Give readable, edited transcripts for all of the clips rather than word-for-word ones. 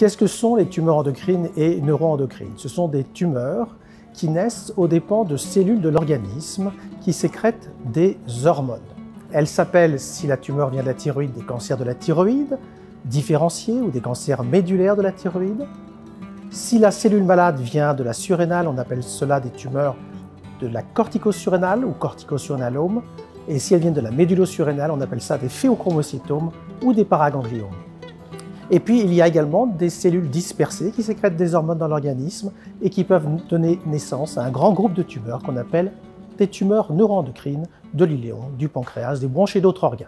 Qu'est-ce que sont les tumeurs endocrines et neuroendocrines? Ce sont des tumeurs qui naissent aux dépens de cellules de l'organisme qui sécrètent des hormones. Elles s'appellent, si la tumeur vient de la thyroïde, des cancers de la thyroïde, différenciés ou des cancers médulaires de la thyroïde. Si la cellule malade vient de la surrénale, on appelle cela des tumeurs de la corticosurrénale ou corticosurrénalome. Et si elles viennent de la médulosurrénale, on appelle ça des phéochromocytomes ou des paragangliomes. Et puis, il y a également des cellules dispersées qui sécrètent des hormones dans l'organisme et qui peuvent donner naissance à un grand groupe de tumeurs qu'on appelle des tumeurs neuroendocrines de l'iléon, du pancréas, des bronches et d'autres organes.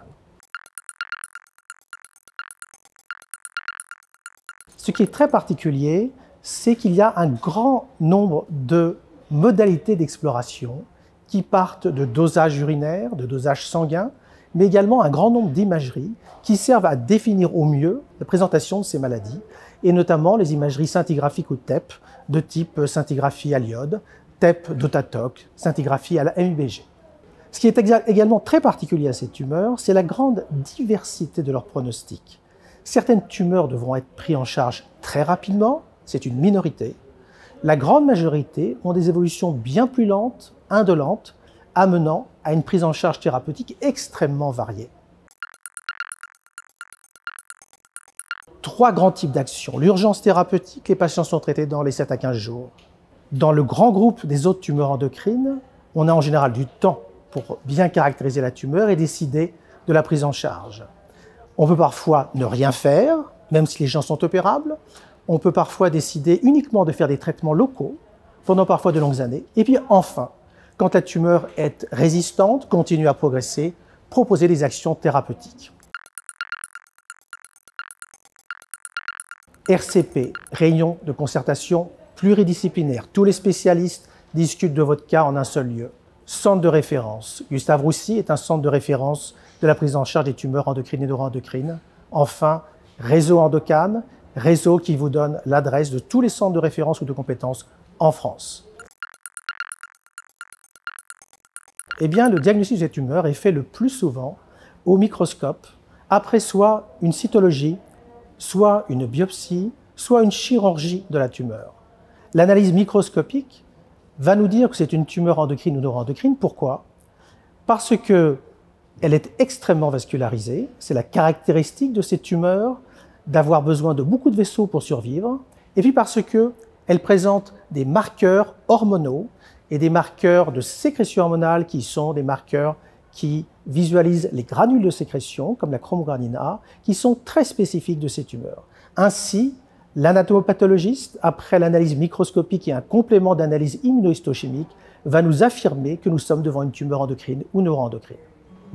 Ce qui est très particulier, c'est qu'il y a un grand nombre de modalités d'exploration qui partent de dosages urinaires, de dosages sanguins, mais également un grand nombre d'imageries qui servent à définir au mieux la présentation de ces maladies, et notamment les imageries scintigraphiques ou TEP, de type scintigraphie à l'iode, TEP d'Otatoc, scintigraphie à la MUBG. Ce qui est également très particulier à ces tumeurs, c'est la grande diversité de leur pronostic. Certaines tumeurs devront être prises en charge très rapidement, c'est une minorité. La grande majorité ont des évolutions bien plus lentes, indolentes, amenant à une prise en charge thérapeutique extrêmement variée. Trois grands types d'actions. L'urgence thérapeutique, les patients sont traités dans les 7 à 15 jours. Dans le grand groupe des autres tumeurs endocrines, on a en général du temps pour bien caractériser la tumeur et décider de la prise en charge. On peut parfois ne rien faire, même si les gens sont opérables. On peut parfois décider uniquement de faire des traitements locaux, pendant parfois de longues années. Et puis enfin, quand la tumeur est résistante, continue à progresser, proposer des actions thérapeutiques. RCP, réunion de concertation pluridisciplinaire. Tous les spécialistes discutent de votre cas en un seul lieu. Centre de référence. Gustave Roussy est un centre de référence de la prise en charge des tumeurs endocrines et neuroendocrines. Enfin, réseau Endocan, réseau qui vous donne l'adresse de tous les centres de référence ou de compétences en France. Eh bien, le diagnostic des tumeurs est fait le plus souvent au microscope, après soit une cytologie, soit une biopsie, soit une chirurgie de la tumeur. L'analyse microscopique va nous dire que c'est une tumeur endocrine ou neuroendocrine. Pourquoi? Parce qu'elle est extrêmement vascularisée. C'est la caractéristique de ces tumeurs d'avoir besoin de beaucoup de vaisseaux pour survivre. Et puis parce qu'elle présente des marqueurs hormonaux et des marqueurs de sécrétion hormonale qui sont des marqueurs qui visualisent les granules de sécrétion, comme la chromogranine A, qui sont très spécifiques de ces tumeurs. Ainsi, l'anatomopathologiste, après l'analyse microscopique et un complément d'analyse immunohistochimique, va nous affirmer que nous sommes devant une tumeur endocrine ou neuroendocrine.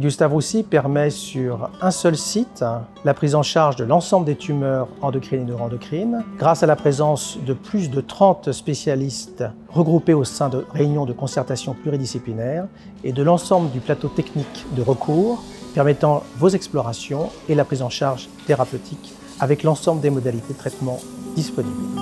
Gustave Roussy permet sur un seul site la prise en charge de l'ensemble des tumeurs endocrines et neuroendocrines grâce à la présence de plus de 30 spécialistes regroupés au sein de réunions de concertation pluridisciplinaires et de l'ensemble du plateau technique de recours permettant vos explorations et la prise en charge thérapeutique avec l'ensemble des modalités de traitement disponibles.